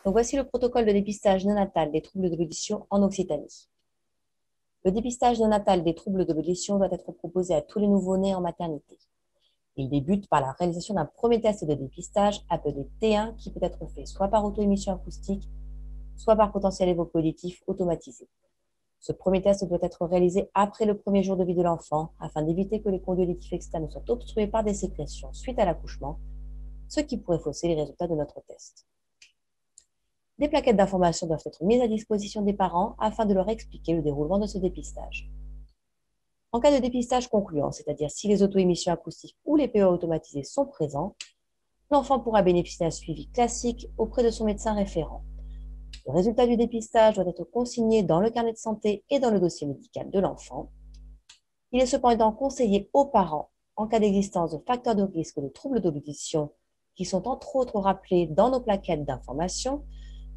Donc voici le protocole de dépistage néonatal des troubles de l'audition en Occitanie. Le dépistage néonatal des troubles de l'audition doit être proposé à tous les nouveau-nés en maternité. Il débute par la réalisation d'un premier test de dépistage appelé T1 qui peut être fait soit par auto-émission acoustique, soit par potentiel évoque auditif automatisé. Ce premier test doit être réalisé après le premier jour de vie de l'enfant afin d'éviter que les conduits auditifs externes soient obstrués par des sécrétions suite à l'accouchement, ce qui pourrait fausser les résultats de notre test. Des plaquettes d'information doivent être mises à disposition des parents afin de leur expliquer le déroulement de ce dépistage. En cas de dépistage concluant, c'est-à-dire si les auto-émissions acoustiques ou les PEA automatisés sont présents, l'enfant pourra bénéficier d'un suivi classique auprès de son médecin référent. Le résultat du dépistage doit être consigné dans le carnet de santé et dans le dossier médical de l'enfant. Il est cependant conseillé aux parents, en cas d'existence de facteurs de risque de troubles de l'audition, qui sont entre autres rappelés dans nos plaquettes d'information,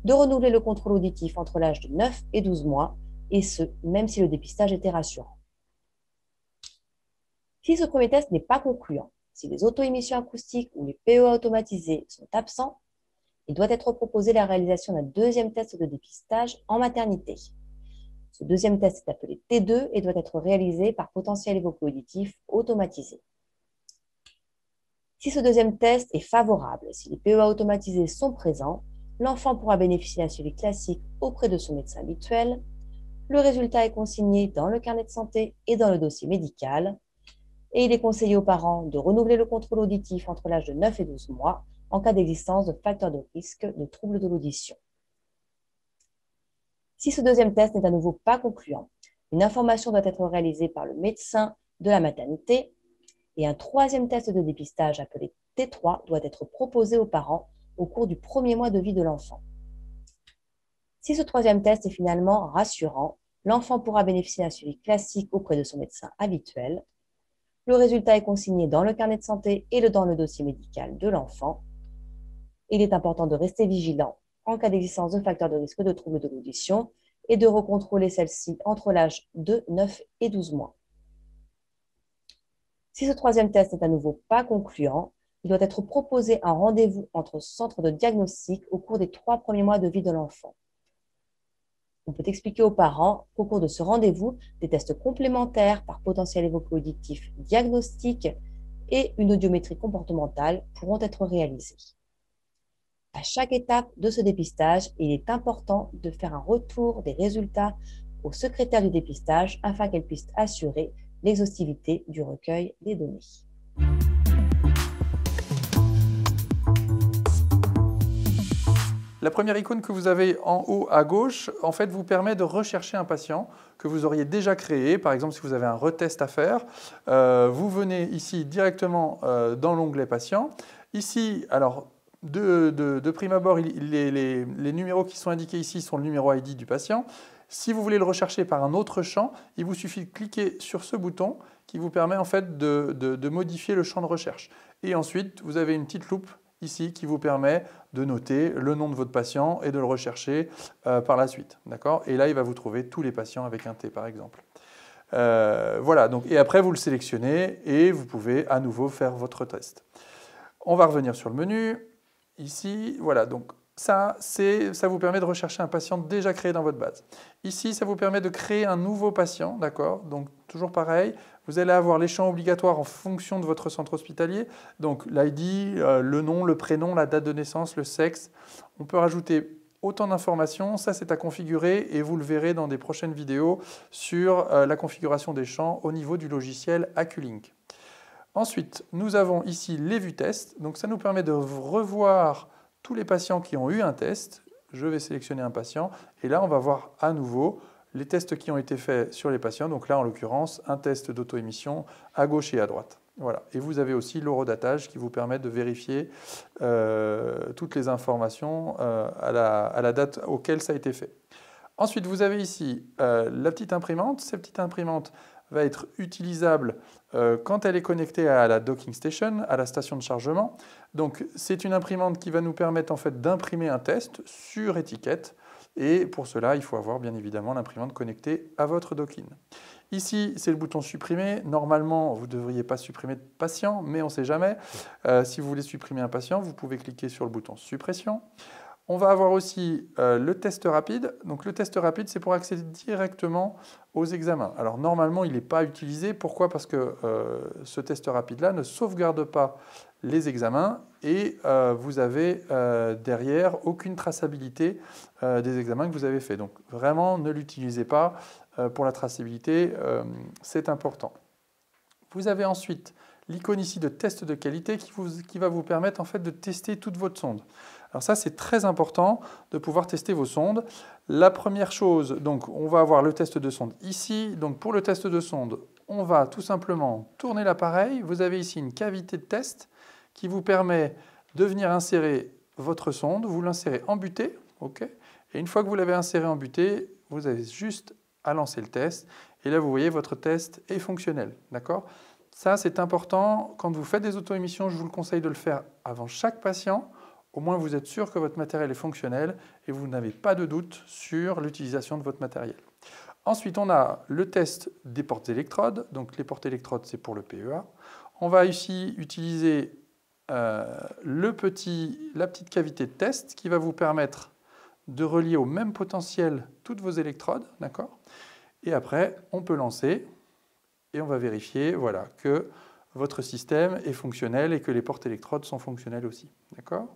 de renouveler le contrôle auditif entre l'âge de 9 et 12 mois, et ce, même si le dépistage était rassurant. Si ce premier test n'est pas concluant, si les auto-émissions acoustiques ou les PEA automatisés sont absents, il doit être proposé la réalisation d'un deuxième test de dépistage en maternité. Ce deuxième test est appelé T2 et doit être réalisé par potentiel évoque auditif automatisé. Si ce deuxième test est favorable, si les PEA automatisés sont présents, l'enfant pourra bénéficier d'un suivi classique auprès de son médecin habituel. Le résultat est consigné dans le carnet de santé et dans le dossier médical. Et il est conseillé aux parents de renouveler le contrôle auditif entre l'âge de 9 et 12 mois en cas d'existence de facteurs de risque de troubles de l'audition. Si ce deuxième test n'est à nouveau pas concluant, une information doit être réalisée par le médecin de la maternité et un troisième test de dépistage appelé T3 doit être proposé aux parents au cours du premier mois de vie de l'enfant. Si ce troisième test est finalement rassurant, l'enfant pourra bénéficier d'un suivi classique auprès de son médecin habituel. Le résultat est consigné dans le carnet de santé et dans le dossier médical de l'enfant. Il est important de rester vigilant en cas d'existence de facteurs de risque de troubles de l'audition et de recontrôler celle-ci entre l'âge de 9 et 12 mois. Si ce troisième test n'est à nouveau pas concluant, il doit être proposé un rendez-vous entre centres de diagnostic au cours des 3 premiers mois de vie de l'enfant. On peut expliquer aux parents qu'au cours de ce rendez-vous, des tests complémentaires par potentiel évoque auditif diagnostique et une audiométrie comportementale pourront être réalisés. À chaque étape de ce dépistage, il est important de faire un retour des résultats au secrétaire du dépistage afin qu'elle puisse assurer l'exhaustivité du recueil des données. La première icône que vous avez en haut à gauche, en fait, vous permet de rechercher un patient que vous auriez déjà créé. Par exemple, si vous avez un retest à faire, vous venez ici directement dans l'onglet patient. Ici, alors, de prime abord, les numéros qui sont indiqués ici sont le numéro ID du patient. Si vous voulez le rechercher par un autre champ, il vous suffit de cliquer sur ce bouton qui vous permet en fait de modifier le champ de recherche. Et ensuite, vous avez une petite loupe ici qui vous permet de noter le nom de votre patient et de le rechercher par la suite. Et là, il va vous trouver tous les patients avec un T, par exemple. Voilà, donc, et après, vous le sélectionnez et vous pouvez à nouveau faire votre test. On va revenir sur le menu. Ici, voilà, donc ça vous permet de rechercher un patient déjà créé dans votre base. Ici, ça vous permet de créer un nouveau patient, d'accord? Donc, toujours pareil, vous allez avoir les champs obligatoires en fonction de votre centre hospitalier. Donc, l'ID, le nom, le prénom, la date de naissance, le sexe. On peut rajouter autant d'informations. Ça, c'est à configurer et vous le verrez dans des prochaines vidéos sur la configuration des champs au niveau du logiciel Aculink. Ensuite, nous avons ici les vues tests. Donc, ça nous permet de revoir tous les patients qui ont eu un test. Je vais sélectionner un patient et là, on va voir à nouveau les tests qui ont été faits sur les patients. Donc là, en l'occurrence, un test d'auto-émission à gauche et à droite. Voilà. Et vous avez aussi l'horodatage qui vous permet de vérifier toutes les informations à la date auquel ça a été fait. Ensuite, vous avez ici la petite imprimante. Cette petite imprimante va être utilisable quand elle est connectée à la docking station, à la station de chargement. Donc, c'est une imprimante qui va nous permettre en fait d'imprimer un test sur étiquette. Et pour cela, il faut avoir bien évidemment l'imprimante connectée à votre docking. Ici, c'est le bouton supprimer. Normalement, vous ne devriez pas supprimer de patient, mais on ne sait jamais. Si vous voulez supprimer un patient, vous pouvez cliquer sur le bouton suppression. On va avoir aussi le test rapide. Donc le test rapide, c'est pour accéder directement aux examens. Alors normalement, il n'est pas utilisé. Pourquoi? Parce que ce test rapide-là ne sauvegarde pas les examens et vous avez derrière aucune traçabilité des examens que vous avez faits. Donc vraiment, ne l'utilisez pas pour la traçabilité, c'est important. Vous avez ensuite l'icône ici de test de qualité qui va vous permettre en fait de tester toute votre sonde. Alors ça, c'est très important de pouvoir tester vos sondes. La première chose, donc on va avoir le test de sonde ici. Donc pour le test de sonde, on va tout simplement tourner l'appareil. Vous avez ici une cavité de test qui vous permet de venir insérer votre sonde. Vous l'insérez en butée, ok. Et une fois que vous l'avez inséré en butée, vous avez juste à lancer le test. Et là, vous voyez, votre test est fonctionnel, d'accord? Ça, c'est important. Quand vous faites des auto-émissions, je vous le conseille de le faire avant chaque patient. Au moins, vous êtes sûr que votre matériel est fonctionnel et vous n'avez pas de doute sur l'utilisation de votre matériel. Ensuite, on a le test des portes électrodes. Donc, les portes électrodes, c'est pour le PEA. On va ici utiliser la petite cavité de test qui va vous permettre de relier au même potentiel toutes vos électrodes, d'accord? Et après, on peut lancer et on va vérifier, voilà, que votre système est fonctionnel et que les portes électrodes sont fonctionnelles aussi, d'accord?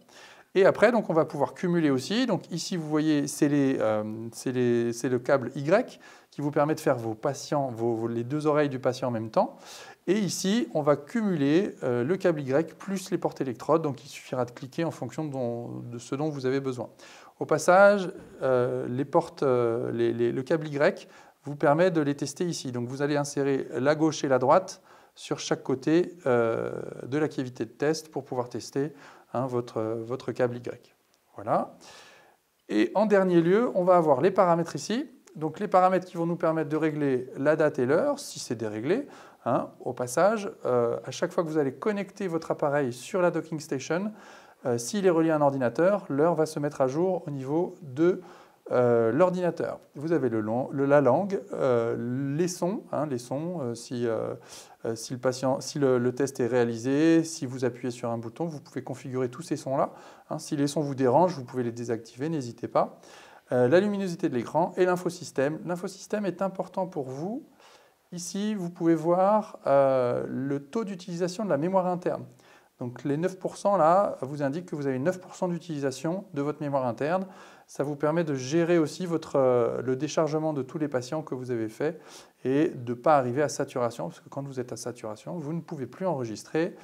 Et après, donc, on va pouvoir cumuler aussi. Donc ici, vous voyez, c'est le câble Y qui vous permet de faire vos patients, les deux oreilles du patient en même temps. Et ici, on va cumuler le câble Y plus les portes électrodes. Donc il suffira de cliquer en fonction de ce dont vous avez besoin. Au passage, le câble Y vous permet de les tester ici. Donc vous allez insérer la gauche et la droite sur chaque côté de la cavité de test pour pouvoir tester votre câble Y. Voilà. Et en dernier lieu, on va avoir les paramètres ici. Donc les paramètres qui vont nous permettre de régler la date et l'heure, si c'est déréglé. Au passage, à chaque fois que vous allez connecter votre appareil sur la docking station, s'il est relié à un ordinateur, l'heure va se mettre à jour au niveau de l'ordinateur. Vous avez la langue, les sons, si le test est réalisé, si vous appuyez sur un bouton, vous pouvez configurer tous ces sons-là. Si les sons vous dérangent, vous pouvez les désactiver, n'hésitez pas. La luminosité de l'écran et l'infosystème. L'infosystème est important pour vous. Ici, vous pouvez voir le taux d'utilisation de la mémoire interne. Donc les 9% là vous indiquent que vous avez 9% d'utilisation de votre mémoire interne. Ça vous permet de gérer aussi le déchargement de tous les patients que vous avez fait et de ne pas arriver à saturation, parce que quand vous êtes à saturation, vous ne pouvez plus enregistrer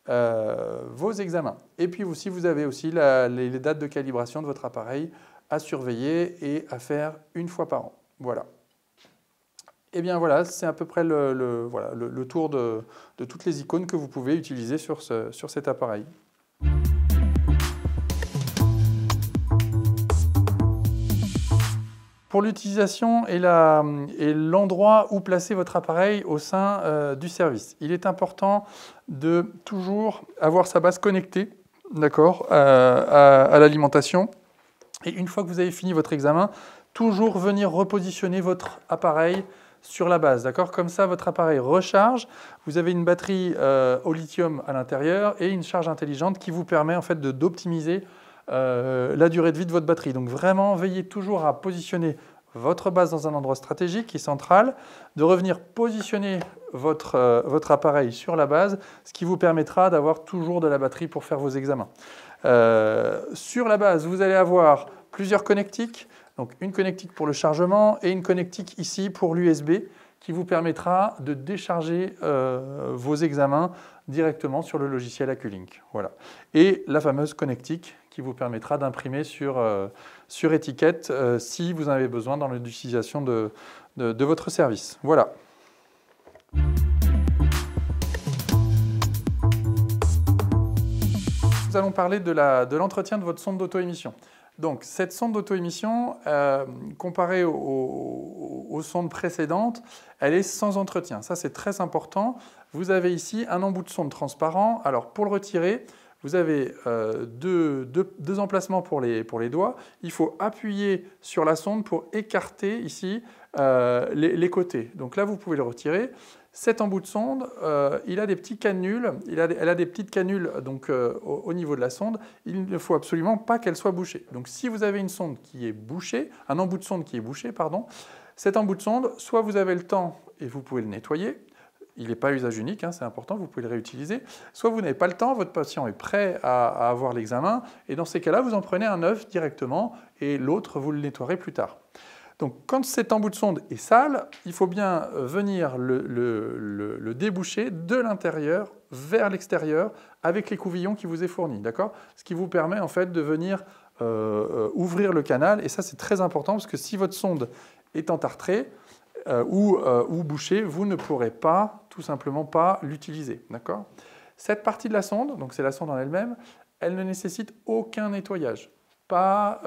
vos examens. Et puis aussi, vous avez aussi les dates de calibration de votre appareil à surveiller et à faire une fois par an. Voilà. Et bien voilà, c'est à peu près le tour de toutes les icônes que vous pouvez utiliser sur cet appareil. Pour l'utilisation et l'endroit où placer votre appareil au sein du service, il est important de toujours avoir sa base connectée, d'accord, à l'alimentation. Et une fois que vous avez fini votre examen, toujours venir repositionner votre appareil sur la base, d'accord? Comme ça, votre appareil recharge. Vous avez une batterie au lithium à l'intérieur et une charge intelligente qui vous permet en fait d'optimiser la durée de vie de votre batterie. Donc vraiment, veillez toujours à positionner votre base dans un endroit stratégique et central, de revenir positionner votre appareil sur la base, ce qui vous permettra d'avoir toujours de la batterie pour faire vos examens. Sur la base, vous allez avoir plusieurs connectiques. Donc une connectique pour le chargement et une connectique ici pour l'USB qui vous permettra de décharger vos examens directement sur le logiciel Acculink. Voilà. Et la fameuse connectique qui vous permettra d'imprimer sur étiquette si vous en avez besoin dans l'utilisation de votre service. Voilà. Nous allons parler de l'entretien de votre sonde d'auto-émission. Donc, cette sonde d'auto-émission, comparée aux sondes précédentes, elle est sans entretien. Ça, c'est très important. Vous avez ici un embout de sonde transparent. Alors, pour le retirer, vous avez deux emplacements pour les doigts. Il faut appuyer sur la sonde pour écarter ici les côtés. Donc là, vous pouvez le retirer. Cet embout de sonde, il a des petits canules, elle a des petites canules donc, au niveau de la sonde. Il ne faut absolument pas qu'elle soit bouchée. Donc si vous avez une sonde qui est bouchée, un embout de sonde qui est bouché, pardon, cet embout de sonde, soit vous avez le temps et vous pouvez le nettoyer, il n'est pas à usage unique, hein, c'est important, vous pouvez le réutiliser, soit vous n'avez pas le temps, votre patient est prêt à avoir l'examen, et dans ces cas-là, vous en prenez un neuf directement, et l'autre, vous le nettoierez plus tard. Donc quand cet embout de sonde est sale, il faut bien venir le déboucher de l'intérieur vers l'extérieur avec l'écouvillon qui vous est fourni, d'accord? Ce qui vous permet en fait de venir ouvrir le canal, et ça c'est très important parce que si votre sonde est entartrée ou bouchée, vous ne pourrez pas, tout simplement pas l'utiliser, d'accord? Cette partie de la sonde, donc c'est la sonde en elle-même, elle ne nécessite aucun nettoyage, pas...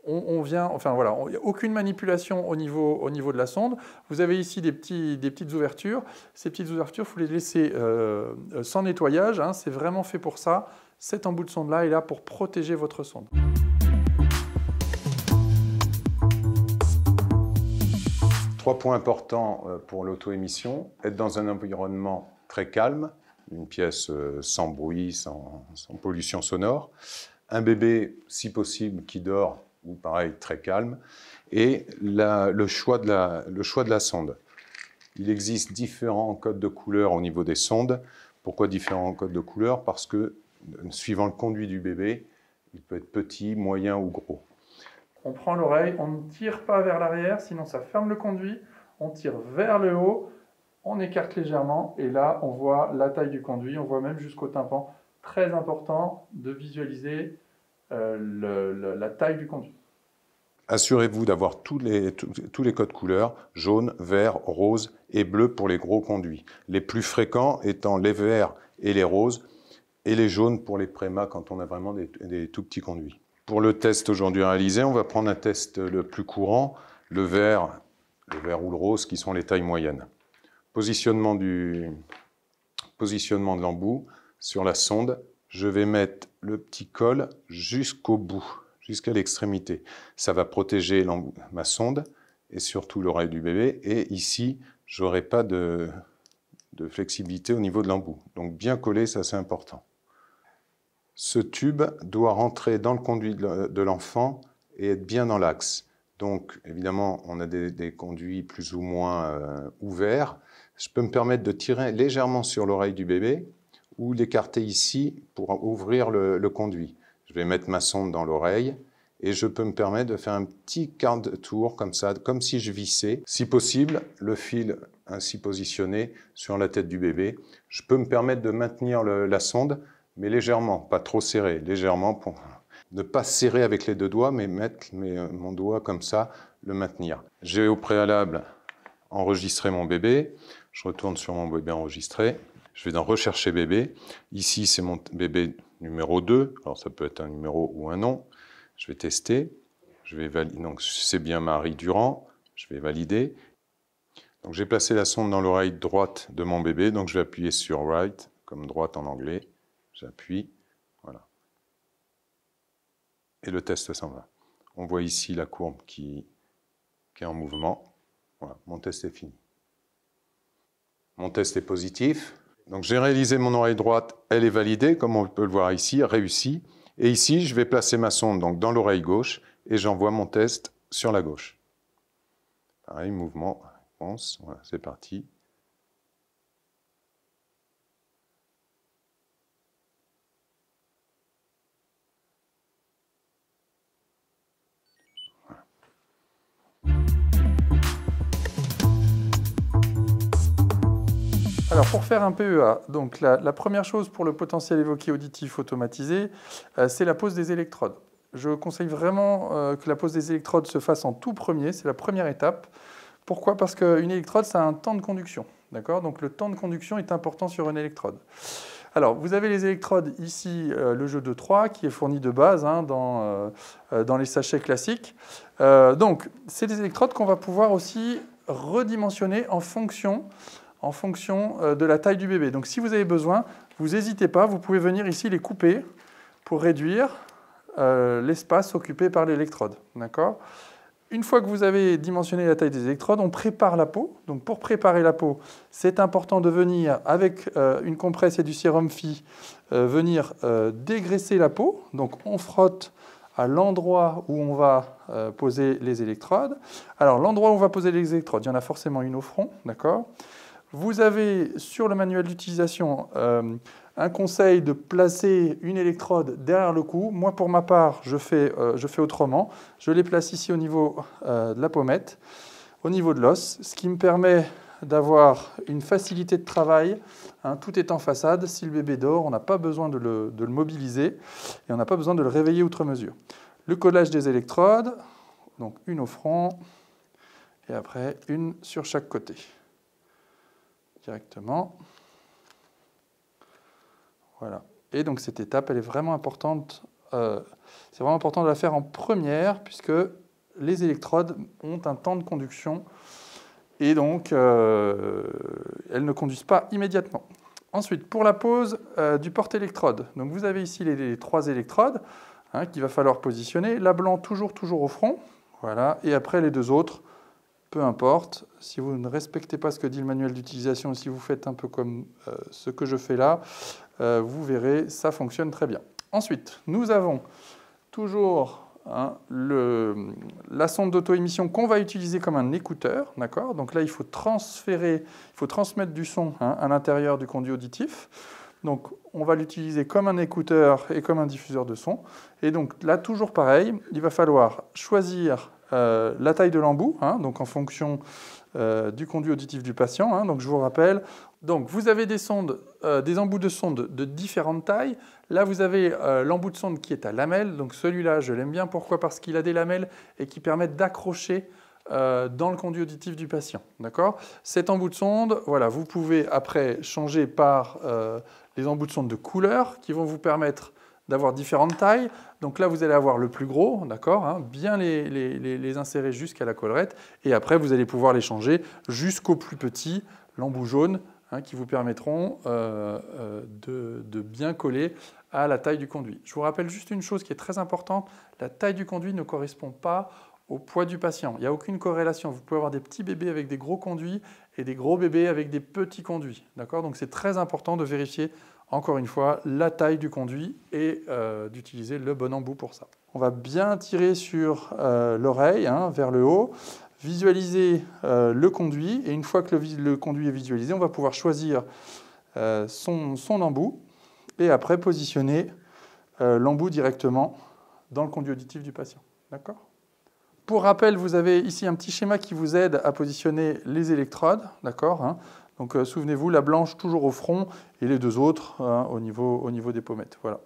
enfin voilà, il n'y a aucune manipulation au niveau de la sonde. Vous avez ici des petites ouvertures. Ces petites ouvertures, il faut les laisser sans nettoyage, hein, c'est vraiment fait pour ça. Cet embout de sonde-là est là pour protéger votre sonde. Trois points importants pour l'auto-émission. Être dans un environnement très calme, une pièce sans bruit, sans pollution sonore. Un bébé, si possible, qui dort, ou pareil, très calme. Et le choix de la sonde. Il existe différents codes de couleur au niveau des sondes. Pourquoi différents codes de couleur? Parce que, suivant le conduit du bébé, il peut être petit, moyen ou gros. On prend l'oreille, on ne tire pas vers l'arrière, sinon ça ferme le conduit. On tire vers le haut, on écarte légèrement, et là, on voit la taille du conduit, on voit même jusqu'au tympan. Très important de visualiser la taille du conduit. Assurez-vous d'avoir tous les codes couleurs, jaune, vert, rose et bleu pour les gros conduits. Les plus fréquents étant les verts et les roses, et les jaunes pour les prémas quand on a vraiment des tout petits conduits. Pour le test aujourd'hui réalisé, on va prendre un test le plus courant, le vert ou le rose, qui sont les tailles moyennes. Positionnement de l'embout sur la sonde. Je vais mettre le petit col jusqu'au bout, jusqu'à l'extrémité. Ça va protéger ma sonde et surtout l'oreille du bébé. Et ici, je n'aurai pas de flexibilité au niveau de l'embout. Donc bien collé, ça c'est important. Ce tube doit rentrer dans le conduit de l'enfant et être bien dans l'axe. Donc évidemment, on a des conduits plus ou moins ouverts. Je peux me permettre de tirer légèrement sur l'oreille du bébé ou l'écarter ici pour ouvrir le conduit. Je vais mettre ma sonde dans l'oreille et je peux me permettre de faire un petit quart de tour comme ça, comme si je vissais. Si possible, le fil ainsi positionné sur la tête du bébé. Je peux me permettre de maintenir la sonde, mais légèrement, pas trop serré, légèrement pour ne pas serrer avec les deux doigts, mais mettre mon doigt comme ça, le maintenir. J'ai au préalable enregistré mon bébé. Je retourne sur mon bébé enregistré. Je vais dans Rechercher bébé. Ici, c'est mon bébé numéro 2. Alors, ça peut être un numéro ou un nom. Je vais tester. Je vais valider. Donc, c'est bien Marie Durand. Je vais valider. Donc, j'ai placé la sonde dans l'oreille droite de mon bébé. Donc, je vais appuyer sur Right, comme droite en anglais. J'appuie. Voilà. Et le test s'en va. On voit ici la courbe qui est en mouvement. Voilà, mon test est fini. Mon test est positif. Donc j'ai réalisé mon oreille droite, elle est validée, comme on peut le voir ici, réussie. Et ici, je vais placer ma sonde donc, dans l'oreille gauche et j'envoie mon test sur la gauche. Pareil, mouvement, réponse, voilà, c'est parti. Alors pour faire un PEA, donc la première chose pour le potentiel évoqué auditif automatisé, c'est la pose des électrodes. Je conseille vraiment que la pose des électrodes se fasse en tout premier, c'est la première étape. Pourquoi? Parce qu'une électrode, ça a un temps de conduction. D'accord? Donc le temps de conduction est important sur une électrode. Alors, vous avez les électrodes ici, le jeu de 3 qui est fourni de base hein, dans les sachets classiques. Donc, c'est des électrodes qu'on va pouvoir aussi redimensionner en fonction de la taille du bébé. Donc si vous avez besoin, vous n'hésitez pas, vous pouvez venir ici les couper pour réduire l'espace occupé par l'électrode. D'accord ? Une fois que vous avez dimensionné la taille des électrodes, on prépare la peau. Donc pour préparer la peau, c'est important de venir avec une compresse et du sérum Phi, venir dégraisser la peau. Donc on frotte à l'endroit où on va poser les électrodes. Alors l'endroit où on va poser les électrodes, il y en a forcément une au front, d'accord ? Vous avez sur le manuel d'utilisation un conseil de placer une électrode derrière le cou. Moi, pour ma part, je fais autrement. Je les place ici au niveau de la pommette, au niveau de l'os, ce qui me permet d'avoir une facilité de travail. Hein, tout est en façade. Si le bébé dort, on n'a pas besoin de le mobiliser et on n'a pas besoin de le réveiller outre mesure. Le collage des électrodes, donc une au front et après une sur chaque côté. Directement. Voilà. Et donc cette étape, elle est vraiment importante. C'est vraiment important de la faire en première, puisque les électrodes ont un temps de conduction et donc elles ne conduisent pas immédiatement. Ensuite, pour la pose du porte-électrode. Donc vous avez ici les 3 électrodes hein, qu'il va falloir positionner. La blanc toujours au front. Voilà. Et après les 2 autres. Peu importe, si vous ne respectez pas ce que dit le manuel d'utilisation, si vous faites un peu comme ce que je fais là, vous verrez, ça fonctionne très bien. Ensuite, nous avons toujours hein, la sonde d'auto-émission qu'on va utiliser comme un écouteur. D'accord ? Donc là, il faut transmettre du son hein, à l'intérieur du conduit auditif. Donc, on va l'utiliser comme un écouteur et comme un diffuseur de son. Et donc là, toujours pareil, il va falloir choisir la taille de l'embout, hein, donc en fonction du conduit auditif du patient. Hein, donc je vous rappelle, donc vous avez des embouts de sonde de différentes tailles. Là, vous avez l'embout de sonde qui est à lamelles. Donc celui-là, je l'aime bien. Pourquoi ? Parce qu'il a des lamelles et qui permettent d'accrocher dans le conduit auditif du patient. D'accord ? Cet embout de sonde, voilà, vous pouvez après changer par les embouts de sonde de couleur qui vont vous permettre d'avoir différentes tailles. Donc là, vous allez avoir le plus gros, d'accord, hein, bien les insérer jusqu'à la collerette. Et après, vous allez pouvoir les changer jusqu'au plus petit, l'embout jaune, hein, qui vous permettront de bien coller à la taille du conduit. Je vous rappelle juste une chose qui est très importante. La taille du conduit ne correspond pas au poids du patient. Il n'y a aucune corrélation. Vous pouvez avoir des petits bébés avec des gros conduits et des gros bébés avec des petits conduits. D'accord ? Donc c'est très important de vérifier, encore une fois, la taille du conduit et d'utiliser le bon embout pour ça. On va bien tirer sur l'oreille, hein, vers le haut, visualiser le conduit. Et une fois que le conduit est visualisé, on va pouvoir choisir son embout et après positionner l'embout directement dans le conduit auditif du patient. D'accord ? Pour rappel, vous avez ici un petit schéma qui vous aide à positionner les électrodes. D'accord, hein. Donc souvenez-vous, la blanche toujours au front et les 2 autres hein, au niveau des pommettes. Voilà.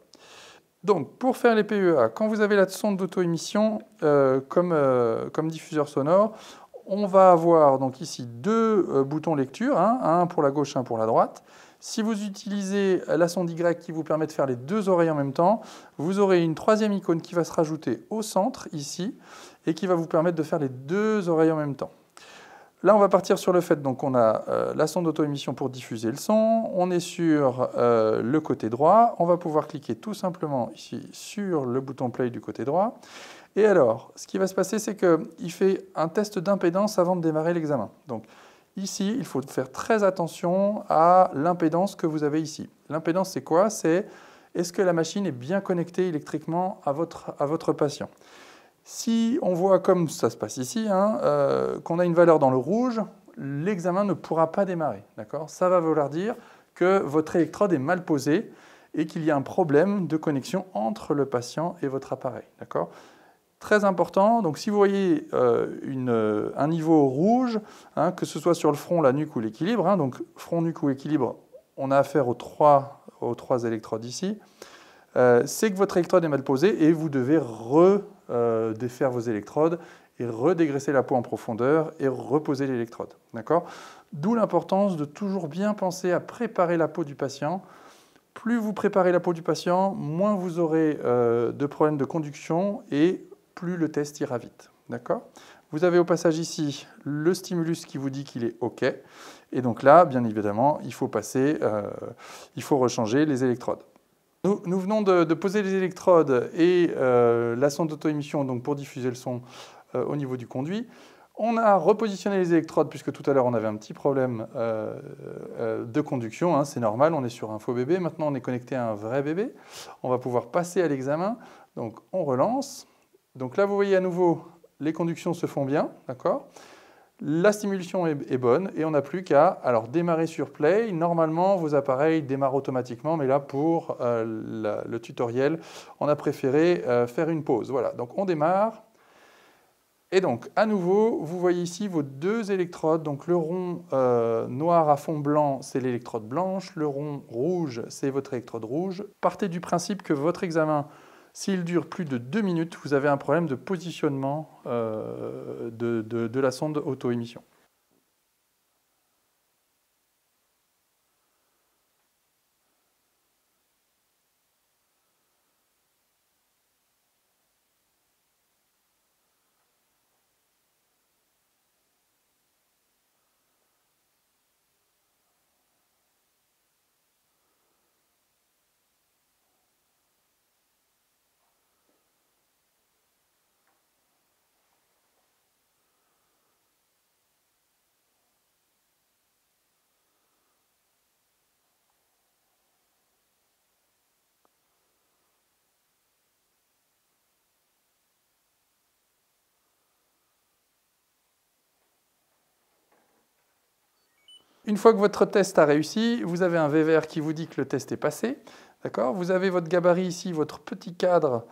Donc pour faire les PEA, quand vous avez la sonde d'auto-émission comme diffuseur sonore, on va avoir donc ici 2 boutons lecture, hein, un pour la gauche, un pour la droite. Si vous utilisez la sonde Y qui vous permet de faire les 2 oreilles en même temps, vous aurez une 3e icône qui va se rajouter au centre, ici, et qui va vous permettre de faire les 2 oreilles en même temps. Là, on va partir sur le fait, donc on a la sonde d'auto-émission pour diffuser le son, on est sur le côté droit, on va pouvoir cliquer tout simplement ici sur le bouton play du côté droit. Et alors, ce qui va se passer, c'est qu'il fait un test d'impédance avant de démarrer l'examen. Donc, ici, il faut faire très attention à l'impédance que vous avez ici. L'impédance, c'est quoi ? C'est est-ce que la machine est bien connectée électriquement à votre patient ? Si on voit comme ça se passe ici, hein, qu'on a une valeur dans le rouge, l'examen ne pourra pas démarrer. Ça va vouloir dire que votre électrode est mal posée et qu'il y a un problème de connexion entre le patient et votre appareil. Très important, donc si vous voyez un niveau rouge, hein, que ce soit sur le front, la nuque ou l'équilibre, hein, donc front, nuque ou équilibre, on a affaire aux trois électrodes ici, c'est que votre électrode est mal posée et vous devez défaire vos électrodes et redégraisser la peau en profondeur et reposer l'électrode. D'où l'importance de toujours bien penser à préparer la peau du patient. Plus vous préparez la peau du patient, moins vous aurez de problèmes de conduction et plus le test ira vite. Vous avez au passage ici le stimulus qui vous dit qu'il est OK. Et donc là, bien évidemment, il faut rechanger les électrodes. Nous venons de poser les électrodes et la sonde d'auto-émission pour diffuser le son au niveau du conduit. On a repositionné les électrodes, puisque tout à l'heure, on avait un petit problème de conduction. Hein, c'est normal, on est sur un faux bébé. Maintenant, on est connecté à un vrai bébé. On va pouvoir passer à l'examen. Donc, on relance. Donc là, vous voyez à nouveau, les conductions se font bien, d'accord ? La stimulation est bonne et on n'a plus qu'à démarrer sur Play. Normalement, vos appareils démarrent automatiquement, mais là, pour le tutoriel, on a préféré faire une pause. Voilà, donc on démarre. Et donc, à nouveau, vous voyez ici vos deux électrodes. Donc, le rond noir à fond blanc, c'est l'électrode blanche. Le rond rouge, c'est votre électrode rouge. Partez du principe que votre examen, s'il dure plus de 2 minutes, vous avez un problème de positionnement de la sonde auto-émission. Une fois que votre test a réussi, vous avez un V vert qui vous dit que le test est passé. Vous avez votre gabarit ici, votre petit cadre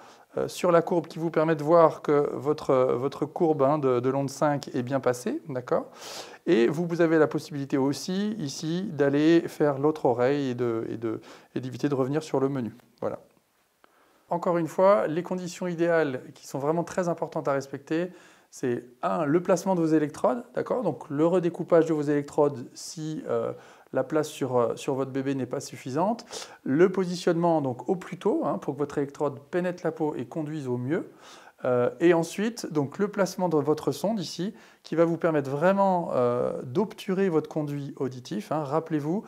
sur la courbe qui vous permet de voir que votre courbe de l'onde 5 est bien passée. Et vous avez la possibilité aussi ici d'aller faire l'autre oreille et d'éviter de revenir sur le menu. Voilà. Encore une fois, les conditions idéales qui sont vraiment très importantes à respecter, c'est le placement de vos électrodes, donc le redécoupage de vos électrodes si la place sur votre bébé n'est pas suffisante, le positionnement donc au plus tôt pour que votre électrode pénètre la peau et conduise au mieux, et ensuite donc le placement de votre sonde ici qui va vous permettre vraiment d'obturer votre conduit auditif. Rappelez-vous,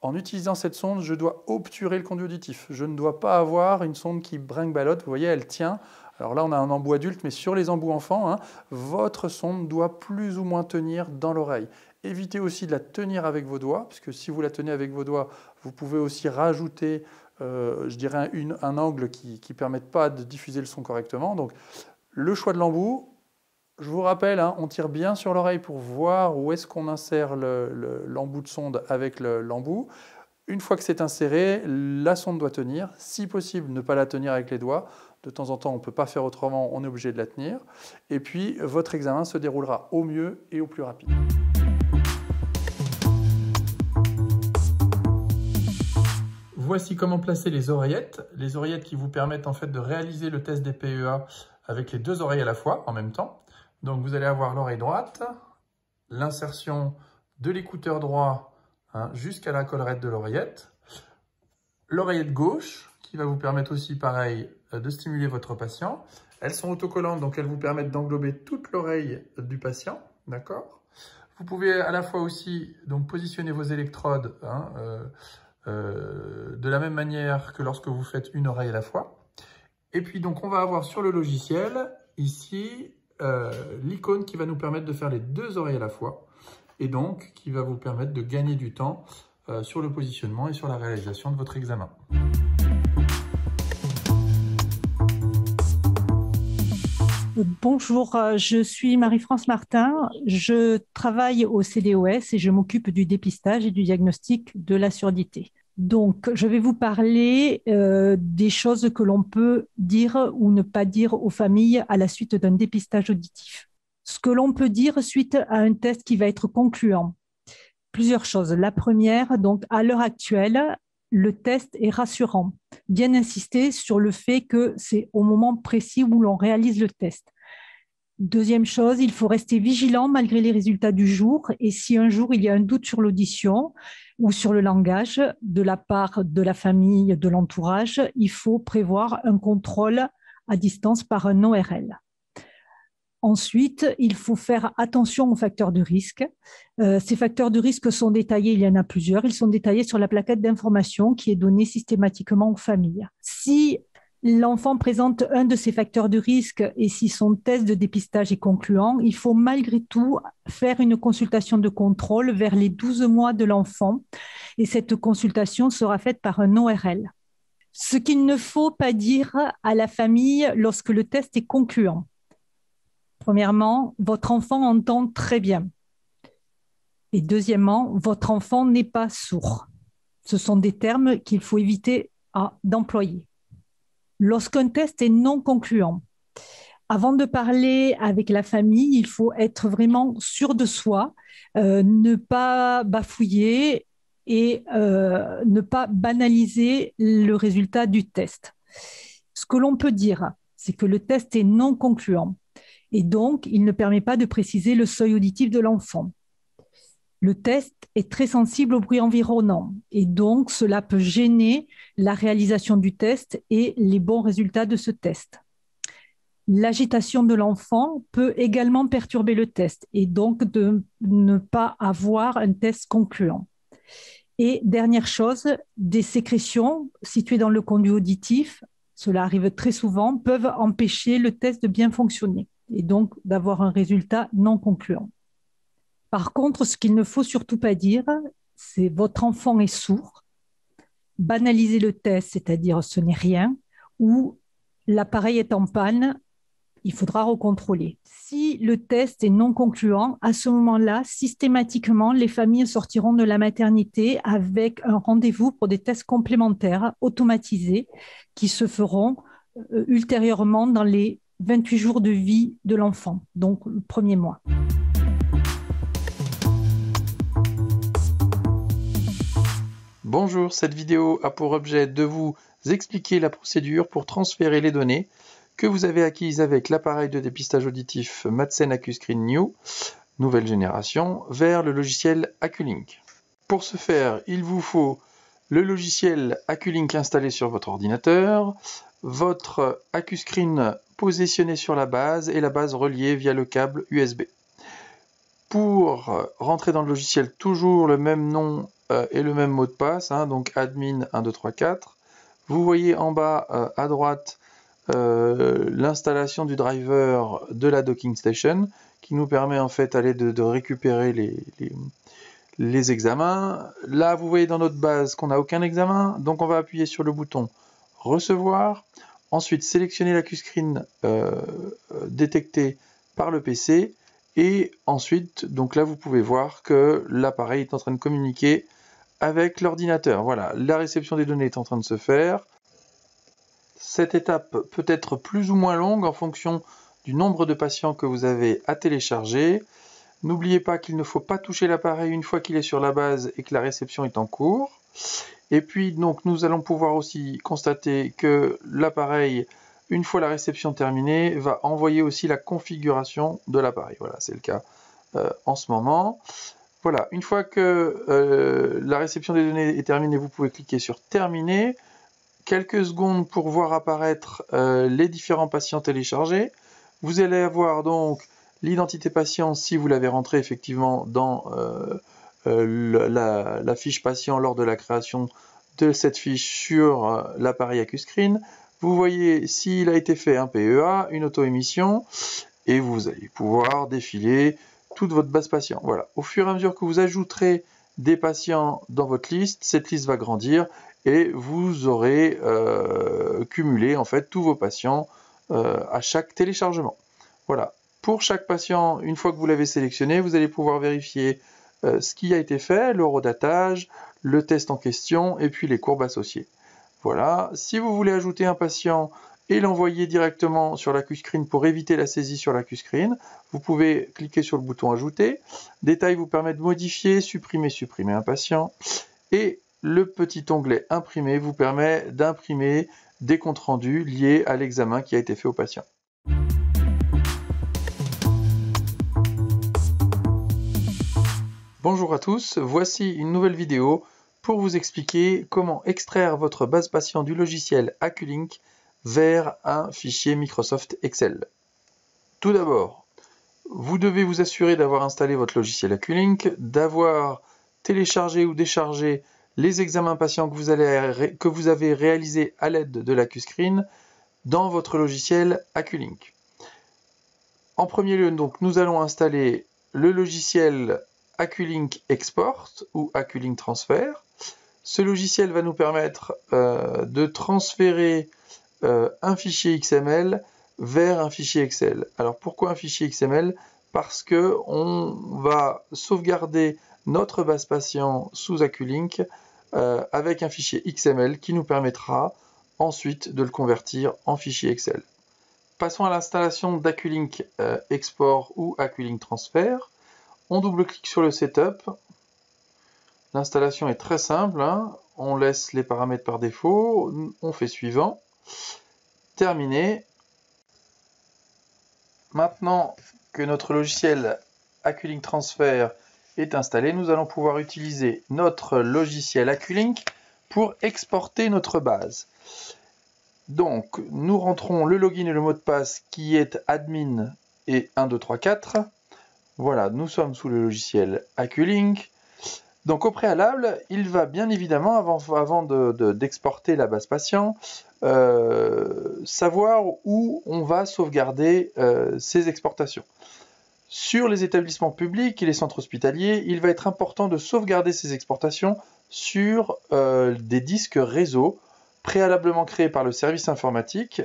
en utilisant cette sonde, je dois obturer le conduit auditif. Je ne dois pas avoir une sonde qui brinque-ballotte. Vous voyez, elle tient. Alors là, on a un embout adulte, mais sur les embouts enfants, votre sonde doit plus ou moins tenir dans l'oreille. Évitez aussi de la tenir avec vos doigts, parce que si vous la tenez avec vos doigts, vous pouvez aussi rajouter, je dirais, un angle qui ne permette pas de diffuser le son correctement. Donc, le choix de l'embout, je vous rappelle, on tire bien sur l'oreille pour voir où est-ce qu'on insère l'embout de sonde avec l'embout. Une fois que c'est inséré, la sonde doit tenir. Si possible, ne pas la tenir avec les doigts. De temps en temps, on ne peut pas faire autrement, on est obligé de la tenir. Et puis, votre examen se déroulera au mieux et au plus rapide. Voici comment placer les oreillettes qui vous permettent en fait de réaliser le test des PEA avec les deux oreilles à la fois, en même temps. Donc, vous allez avoir l'oreille droite, l'insertion de l'écouteur droit jusqu'à la collerette de l'oreillette, l'oreillette gauche, qui va vous permettre aussi, pareil, de stimuler votre patient. Elles sont autocollantes, donc elles vous permettent d'englober toute l'oreille du patient. Vous pouvez à la fois aussi donc, positionner vos électrodes de la même manière que lorsque vous faites une oreille à la fois. Et puis, donc, on va avoir sur le logiciel, ici, l'icône qui va nous permettre de faire les deux oreilles à la fois. Et donc, qui va vous permettre de gagner du temps sur le positionnement et sur la réalisation de votre examen. Bonjour, je suis Marie-France Martin. Je travaille au CDOS et je m'occupe du dépistage et du diagnostic de la surdité. Donc, je vais vous parler des choses que l'on peut dire ou ne pas dire aux familles à la suite d'un dépistage auditif. Ce que l'on peut dire suite à un test qui va être concluant. Plusieurs choses. La première, donc à l'heure actuelle, le test est rassurant. Bien insister sur le fait que c'est au moment précis où l'on réalise le test. Deuxième chose, il faut rester vigilant malgré les résultats du jour. Et si un jour il y a un doute sur l'audition ou sur le langage de la part de la famille, de l'entourage, il faut prévoir un contrôle à distance par un ORL. Ensuite, il faut faire attention aux facteurs de risque. Ces facteurs de risque sont détaillés, il y en a plusieurs. Ils sont détaillés sur la plaquette d'information qui est donnée systématiquement aux familles. Si l'enfant présente un de ces facteurs de risque et si son test de dépistage est concluant, il faut malgré tout faire une consultation de contrôle vers les 12 mois de l'enfant et cette consultation sera faite par un ORL. Ce qu'il ne faut pas dire à la famille lorsque le test est concluant. Premièrement, votre enfant entend très bien. Et deuxièmement, votre enfant n'est pas sourd. Ce sont des termes qu'il faut éviter d'employer. Lorsqu'un test est non concluant, avant de parler avec la famille, il faut être vraiment sûr de soi, ne pas bafouiller et ne pas banaliser le résultat du test. Ce que l'on peut dire, c'est que le test est non concluant et donc il ne permet pas de préciser le seuil auditif de l'enfant. Le test est très sensible au bruit environnant et donc cela peut gêner la réalisation du test et les bons résultats de ce test. L'agitation de l'enfant peut également perturber le test et donc de ne pas avoir un test concluant. Et dernière chose, des sécrétions situées dans le conduit auditif, cela arrive très souvent, peuvent empêcher le test de bien fonctionner et donc d'avoir un résultat non concluant. Par contre, ce qu'il ne faut surtout pas dire, c'est votre enfant est sourd, banaliser le test, c'est-à-dire ce n'est rien, ou l'appareil est en panne, il faudra recontrôler. Si le test est non concluant, à ce moment-là, systématiquement, les familles sortiront de la maternité avec un rendez-vous pour des tests complémentaires automatisés qui se feront ultérieurement dans les 28 jours de vie de l'enfant, donc le premier mois. Bonjour, cette vidéo a pour objet de vous expliquer la procédure pour transférer les données que vous avez acquises avec l'appareil de dépistage auditif Madsen AcuScreen New, nouvelle génération, vers le logiciel AcuLink. Pour ce faire, il vous faut le logiciel AcuLink installé sur votre ordinateur, votre AcuScreen positionné sur la base et la base reliée via le câble USB. Pour rentrer dans le logiciel, toujours le même nom et le même mot de passe, donc admin 1234. Vous voyez en bas à droite l'installation du driver de la docking station qui nous permet en fait de récupérer les examens. Là, vous voyez dans notre base qu'on n'a aucun examen, donc on va appuyer sur le bouton recevoir. Ensuite, sélectionner l'AcuScreen détecté par le PC. Et ensuite, donc là, vous pouvez voir que l'appareil est en train de communiquer avec l'ordinateur. Voilà, la réception des données est en train de se faire. Cette étape peut être plus ou moins longue en fonction du nombre de patients que vous avez à télécharger. N'oubliez pas qu'il ne faut pas toucher l'appareil une fois qu'il est sur la base et que la réception est en cours. Et puis, donc, nous allons pouvoir aussi constater que l'appareil, une fois la réception terminée, va envoyer aussi la configuration de l'appareil. Voilà, c'est le cas en ce moment. Voilà, une fois que la réception des données est terminée, vous pouvez cliquer sur Terminer. Quelques secondes pour voir apparaître les différents patients téléchargés. Vous allez avoir donc l'identité patient si vous l'avez rentré effectivement dans la fiche patient lors de la création de cette fiche sur l'appareil AcuScreen. Vous voyez s'il a été fait un PEA, une auto-émission, et vous allez pouvoir défiler toute votre base patient. Voilà. Au fur et à mesure que vous ajouterez des patients dans votre liste, cette liste va grandir et vous aurez cumulé en fait tous vos patients à chaque téléchargement. Voilà. Pour chaque patient, une fois que vous l'avez sélectionné, vous allez pouvoir vérifier ce qui a été fait, le redatage, le test en question et puis les courbes associées. Voilà. Si vous voulez ajouter un patient et l'envoyer directement sur l'AcuScreen pour éviter la saisie sur l'AcuScreen, vous pouvez cliquer sur le bouton Ajouter. Détail vous permet de modifier, supprimer un patient. Et le petit onglet Imprimer vous permet d'imprimer des comptes rendus liés à l'examen qui a été fait au patient. Bonjour à tous, voici une nouvelle vidéo pour vous expliquer comment extraire votre base patient du logiciel AcuLink vers un fichier Microsoft Excel. Tout d'abord, vous devez vous assurer d'avoir installé votre logiciel AcuLink, d'avoir téléchargé ou déchargé les examens patients que vous avez réalisés à l'aide de l'AcuScreen, dans votre logiciel Acculink. En premier lieu, donc, nous allons installer le logiciel Acculink Export ou Acculink Transfer. Ce logiciel va nous permettre de transférer un fichier XML vers un fichier Excel. Alors pourquoi un fichier XML? Parce que on va sauvegarder notre base patient sous Acculink avec un fichier XML qui nous permettra ensuite de le convertir en fichier Excel. Passons à l'installation d'Acculink Export ou Acculink Transfer. On double-clique sur le Setup. L'installation est très simple, hein. On laisse les paramètres par défaut, on fait suivant. Terminé. Maintenant que notre logiciel Acculink Transfer est installé, nous allons pouvoir utiliser notre logiciel Acculink pour exporter notre base. Donc, nous rentrons le login et le mot de passe qui est admin et 1, 2, 3, 4. Voilà, nous sommes sous le logiciel Acculink. Donc, au préalable, il va bien évidemment, avant d'exporter la base patient, savoir où on va sauvegarder ces exportations. Sur les établissements publics et les centres hospitaliers, il va être important de sauvegarder ces exportations sur des disques réseau préalablement créés par le service informatique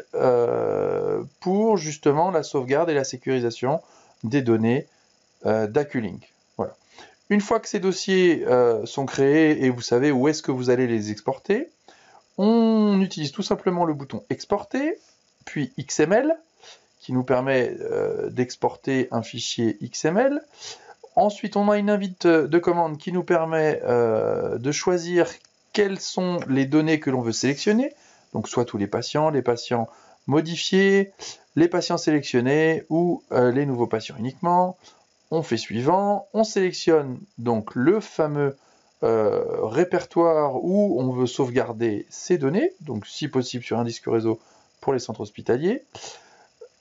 pour justement la sauvegarde et la sécurisation des données d'Acculink. Voilà. Une fois que ces dossiers sont créés et vous savez où est-ce que vous allez les exporter, on utilise tout simplement le bouton Exporter, puis XML, qui nous permet d'exporter un fichier XML. Ensuite, on a une invite de commande qui nous permet de choisir quelles sont les données que l'on veut sélectionner. Donc, soit tous les patients modifiés, les patients sélectionnés ou les nouveaux patients uniquement. On fait suivant. On sélectionne donc le fameux répertoire où on veut sauvegarder ces données, donc si possible sur un disque réseau pour les centres hospitaliers.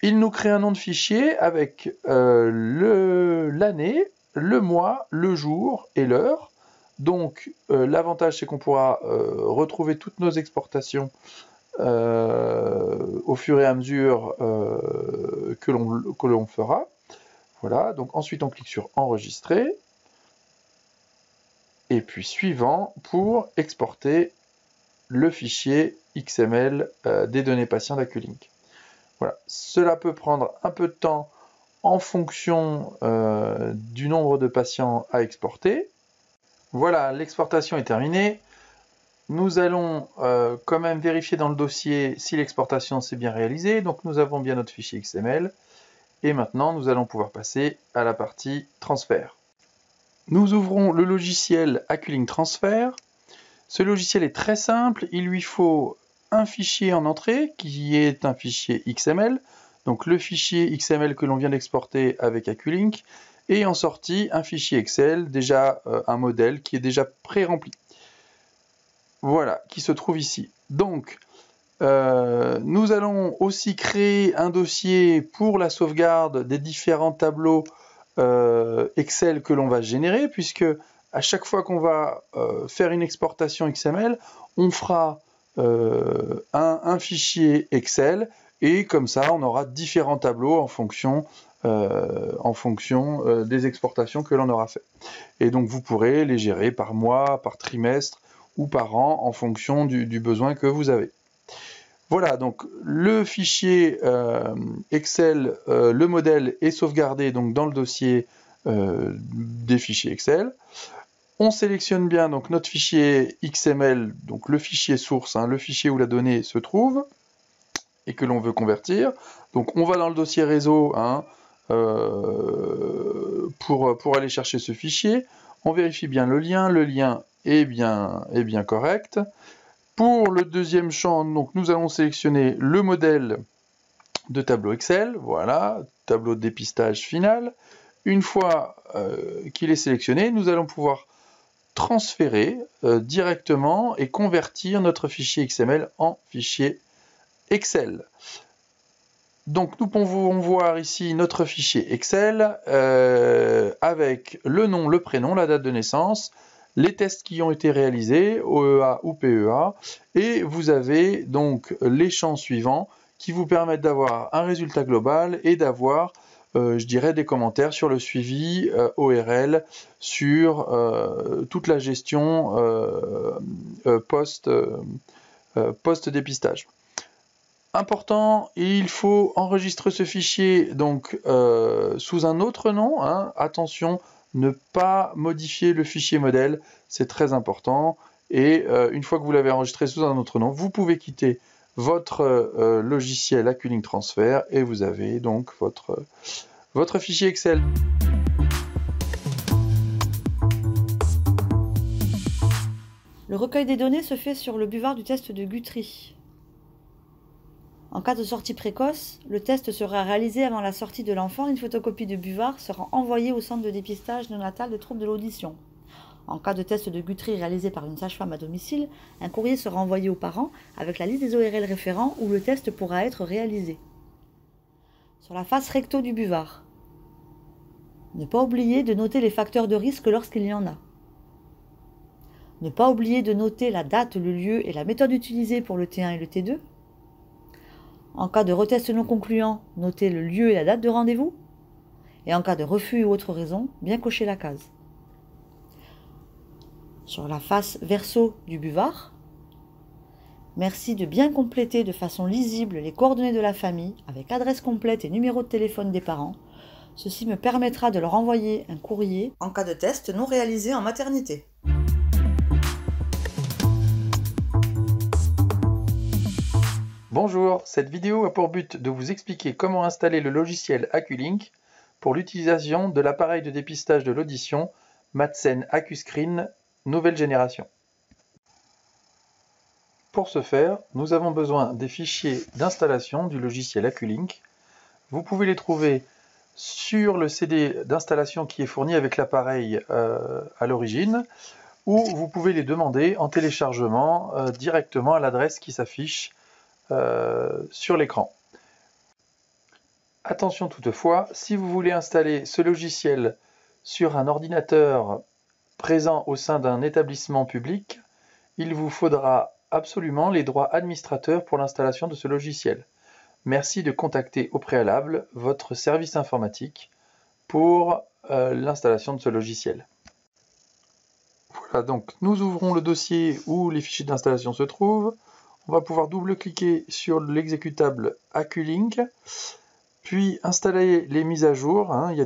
Il nous crée un nom de fichier avec l'année, le mois, le jour et l'heure. Donc l'avantage c'est qu'on pourra retrouver toutes nos exportations au fur et à mesure que l'on fera. Voilà, donc ensuite on clique sur enregistrer. Et puis suivant pour exporter le fichier XML des données patients d'Acculink. Voilà. Cela peut prendre un peu de temps en fonction du nombre de patients à exporter. Voilà, l'exportation est terminée. Nous allons quand même vérifier dans le dossier si l'exportation s'est bien réalisée. Donc nous avons bien notre fichier XML. Et maintenant, nous allons pouvoir passer à la partie transfert. Nous ouvrons le logiciel Acculink Transfer. Ce logiciel est très simple. Il lui faut un fichier en entrée qui est un fichier XML. Donc le fichier XML que l'on vient d'exporter avec Acculink. Et en sortie, un fichier Excel, déjà un modèle qui est déjà pré-rempli. Voilà, qui se trouve ici. Donc, nous allons aussi créer un dossier pour la sauvegarde des différents tableaux Excel que l'on va générer, puisque à chaque fois qu'on va faire une exportation XML, on fera un fichier Excel, et comme ça, on aura différents tableaux en fonction des exportations que l'on aura fait. Et donc, vous pourrez les gérer par mois, par trimestre ou par an, en fonction du besoin que vous avez. Voilà, donc le fichier Excel, le modèle est sauvegardé donc, dans le dossier des fichiers Excel. On sélectionne bien donc, notre fichier XML, donc le fichier source, hein, le fichier où la donnée se trouve et que l'on veut convertir. Donc on va dans le dossier réseau hein, pour aller chercher ce fichier. On vérifie bien le lien est bien correct. Pour le deuxième champ, donc, nous allons sélectionner le modèle de tableau Excel, voilà, tableau de dépistage final. Une fois qu'il est sélectionné, nous allons pouvoir transférer directement et convertir notre fichier XML en fichier Excel. Donc nous pouvons voir ici notre fichier Excel avec le nom, le prénom, la date de naissance, les tests qui ont été réalisés, OEA ou PEA, et vous avez donc les champs suivants qui vous permettent d'avoir un résultat global et d'avoir, je dirais, des commentaires sur le suivi ORL, sur toute la gestion post-dépistage. Important, il faut enregistrer ce fichier donc sous un autre nom. Hein. Attention, ne pas modifier le fichier modèle, c'est très important. Et une fois que vous l'avez enregistré sous un autre nom, vous pouvez quitter votre logiciel Acculink Transfer et vous avez donc votre fichier Excel. Le recueil des données se fait sur le buvard du test de Guthrie. En cas de sortie précoce, le test sera réalisé avant la sortie de l'enfant. Une photocopie de buvard sera envoyée au centre de dépistage néonatal des troubles de l'audition. En cas de test de Guthrie réalisé par une sage-femme à domicile, un courrier sera envoyé aux parents avec la liste des ORL référents où le test pourra être réalisé. Sur la face recto du buvard, ne pas oublier de noter les facteurs de risque lorsqu'il y en a. Ne pas oublier de noter la date, le lieu et la méthode utilisée pour le T1 et le T2. En cas de retest non concluant, notez le lieu et la date de rendez-vous. Et en cas de refus ou autre raison, bien cocher la case. Sur la face verso du buvard, merci de bien compléter de façon lisible les coordonnées de la famille avec adresse complète et numéro de téléphone des parents. Ceci me permettra de leur envoyer un courrier en cas de test non réalisé en maternité. Bonjour, cette vidéo a pour but de vous expliquer comment installer le logiciel Acculink pour l'utilisation de l'appareil de dépistage de l'audition Madsen AccuScreen nouvelle génération. Pour ce faire, nous avons besoin des fichiers d'installation du logiciel Acculink. Vous pouvez les trouver sur le CD d'installation qui est fourni avec l'appareil à l'origine, ou vous pouvez les demander en téléchargement directement à l'adresse qui s'affiche sur l'écran. Attention toutefois, si vous voulez installer ce logiciel sur un ordinateur présent au sein d'un établissement public, il vous faudra absolument les droits administrateurs pour l'installation de ce logiciel. Merci de contacter au préalable votre service informatique pour l'installation de ce logiciel. Voilà, donc nous ouvrons le dossier où les fichiers d'installation se trouvent. On va pouvoir double-cliquer sur l'exécutable Acculink, puis installer les mises à jour. Hein. Il y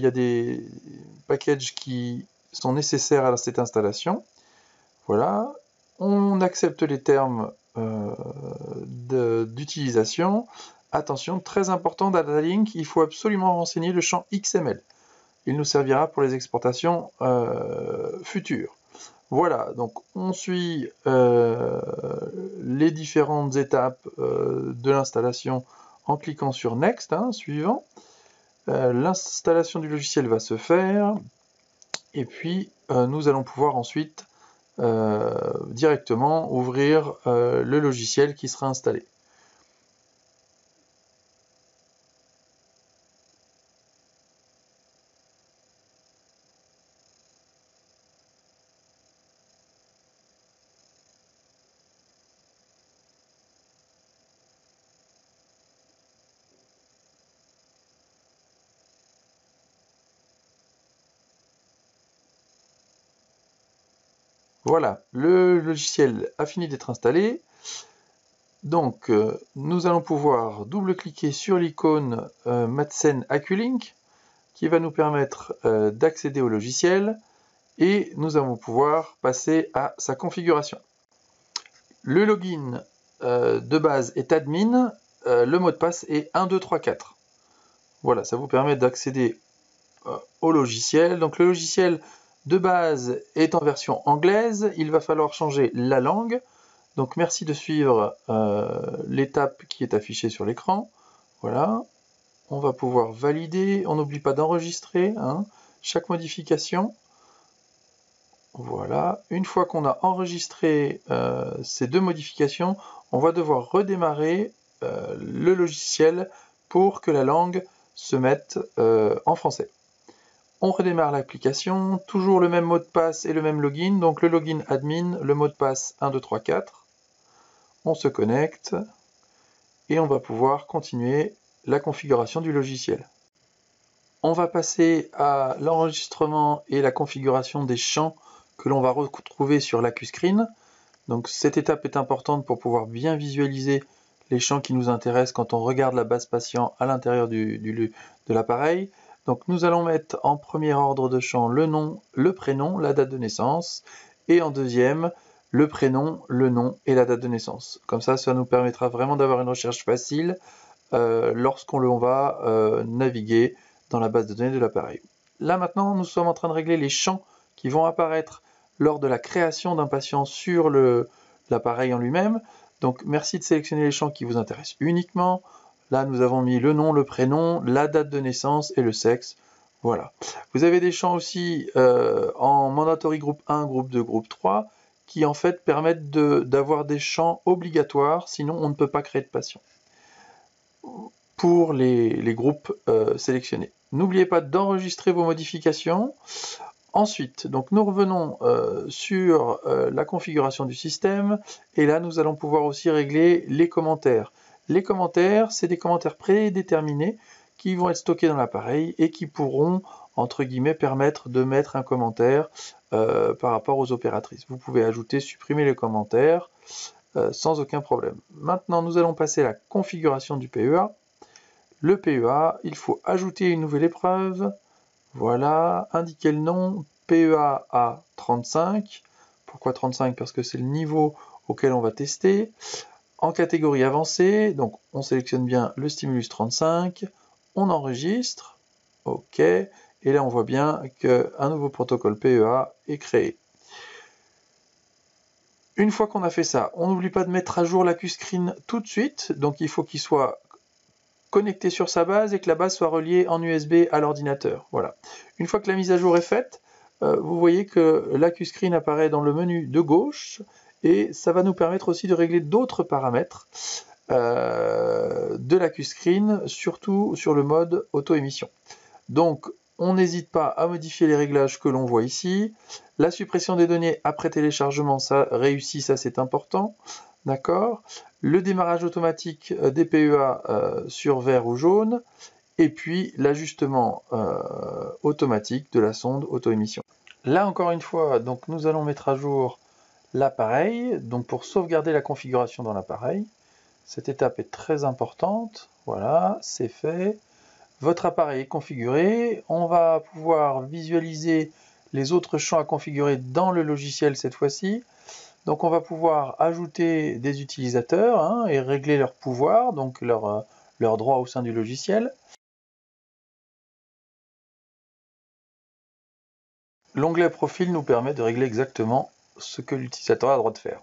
a des packages qui sont nécessaires à cette installation. Voilà. On accepte les termes d'utilisation. Attention, très important, DataLink, il faut absolument renseigner le champ XML. Il nous servira pour les exportations futures. Voilà, donc on suit les différentes étapes de l'installation en cliquant sur Next, hein, suivant. L'installation du logiciel va se faire, et puis nous allons pouvoir ensuite directement ouvrir le logiciel qui sera installé. Voilà, le logiciel a fini d'être installé. Donc, nous allons pouvoir double-cliquer sur l'icône Madsen Acculink qui va nous permettre d'accéder au logiciel et nous allons pouvoir passer à sa configuration. Le login de base est admin, le mot de passe est 1234. Voilà, ça vous permet d'accéder au logiciel. Donc le logiciel de base est en version anglaise, il va falloir changer la langue. Donc merci de suivre l'étape qui est affichée sur l'écran. Voilà, on va pouvoir valider, on n'oublie pas d'enregistrer chaque modification. Voilà, une fois qu'on a enregistré ces deux modifications, on va devoir redémarrer le logiciel pour que la langue se mette en français. On redémarre l'application, toujours le même mot de passe et le même login, donc le login admin, le mot de passe 1234. On se connecte et on va pouvoir continuer la configuration du logiciel. On va passer à l'enregistrement et la configuration des champs que l'on va retrouver sur l'AccuScreen. Donc cette étape est importante pour pouvoir bien visualiser les champs qui nous intéressent quand on regarde la base patient à l'intérieur de l'appareil. Donc nous allons mettre en premier ordre de champ le nom, le prénom, la date de naissance, et en deuxième, le prénom, le nom et la date de naissance. Comme ça nous permettra vraiment d'avoir une recherche facile lorsqu'on va naviguer dans la base de données de l'appareil. Là maintenant, nous sommes en train de régler les champs qui vont apparaître lors de la création d'un patient sur l'appareil en lui-même. Donc merci de sélectionner les champs qui vous intéressent uniquement. Là, nous avons mis le nom, le prénom, la date de naissance et le sexe. Voilà. Vous avez des champs aussi en mandatory groupe 1, groupe 2, groupe 3, qui en fait permettent d'avoir des champs obligatoires, sinon on ne peut pas créer de patient pour les groupes sélectionnés. N'oubliez pas d'enregistrer vos modifications. Ensuite, donc nous revenons sur la configuration du système et là nous allons pouvoir aussi régler les commentaires. Les commentaires, c'est des commentaires prédéterminés qui vont être stockés dans l'appareil et qui pourront, entre guillemets, permettre de mettre un commentaire par rapport aux opératrices. Vous pouvez ajouter, supprimer les commentaires sans aucun problème. Maintenant, nous allons passer à la configuration du PEA. Le PEA, il faut ajouter une nouvelle épreuve. Voilà, indiquer le nom, PEA à 35. Pourquoi 35? Parce que c'est le niveau auquel on va tester. En catégorie avancée, donc on sélectionne bien le stimulus 35, on enregistre, OK, et là on voit bien qu'un nouveau protocole PEA est créé. Une fois qu'on a fait ça, on n'oublie pas de mettre à jour l'AccuScreen tout de suite, donc il faut qu'il soit connecté sur sa base et que la base soit reliée en USB à l'ordinateur. Voilà. Une fois que la mise à jour est faite, vous voyez que l'AccuScreen apparaît dans le menu de gauche et ça va nous permettre aussi de régler d'autres paramètres de l'AccuScreen, surtout sur le mode auto-émission. Donc, on n'hésite pas à modifier les réglages que l'on voit ici. La suppression des données après téléchargement, ça réussit, ça c'est important. D'accord. Le démarrage automatique des PEA sur vert ou jaune, et puis l'ajustement automatique de la sonde auto-émission. Là encore une fois, donc nous allons mettre à jour l'appareil, donc pour sauvegarder la configuration dans l'appareil. Cette étape est très importante. Voilà, c'est fait. Votre appareil est configuré. On va pouvoir visualiser les autres champs à configurer dans le logiciel cette fois-ci. Donc on va pouvoir ajouter des utilisateurs et régler leurs pouvoirs, donc leurs droits au sein du logiciel. L'onglet Profil nous permet de régler exactement ce que l'utilisateur a le droit de faire.